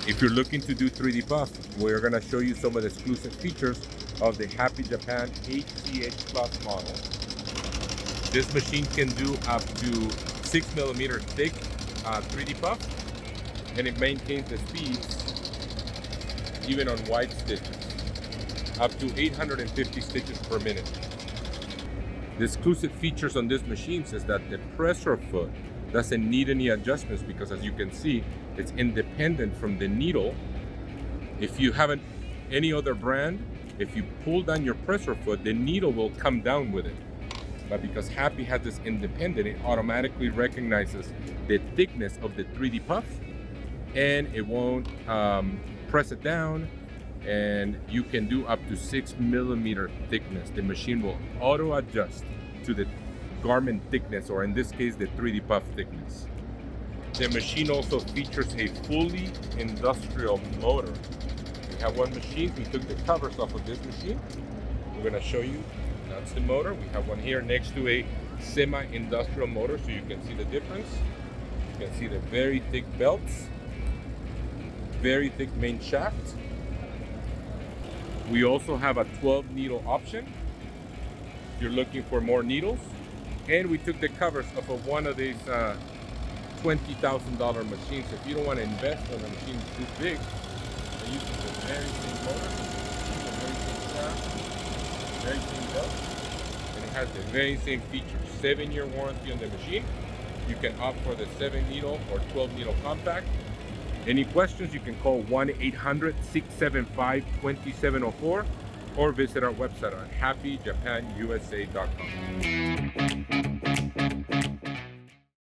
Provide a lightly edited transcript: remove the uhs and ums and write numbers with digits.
If you're looking to do 3D puff, we're gonna show you some of the exclusive features of the Happy Japan HCH Plus model. This machine can do up to 6mm thick 3D puff, and it maintains the speeds even on wide stitches, up to 850 stitches per minute. The exclusive features on this machine is that the presser foot doesn't need any adjustments because, as you can see, it's independent from the needle. If you have any other brand, if you pull down your presser foot, the needle will come down with it. But because Happy has this independent, it automatically recognizes the thickness of the 3D puff, and it won't press it down, and you can do up to 6mm thickness. The machine will auto adjust to the garment thickness, or in this case, the 3D puff thickness. The machine also features a fully industrial motor. We have one machine, we took the covers off of this machine. We're gonna show you, that's the motor. We have one here next to a semi-industrial motor, so you can see the difference. You can see the very thick belts, very thick main shaft. We also have a 12 needle option if you're looking for more needles. And we took the covers off of one of these $20,000 machines. If you don't want to invest in a machine too big, they use the very same motor, the very same shaft, very same belt, and it has the very same features. 7-year warranty on the machine. You can opt for the 7 needle or 12 needle compact. Any questions, you can call 1-800-675-2704 or visit our website at happyjapanusa.com.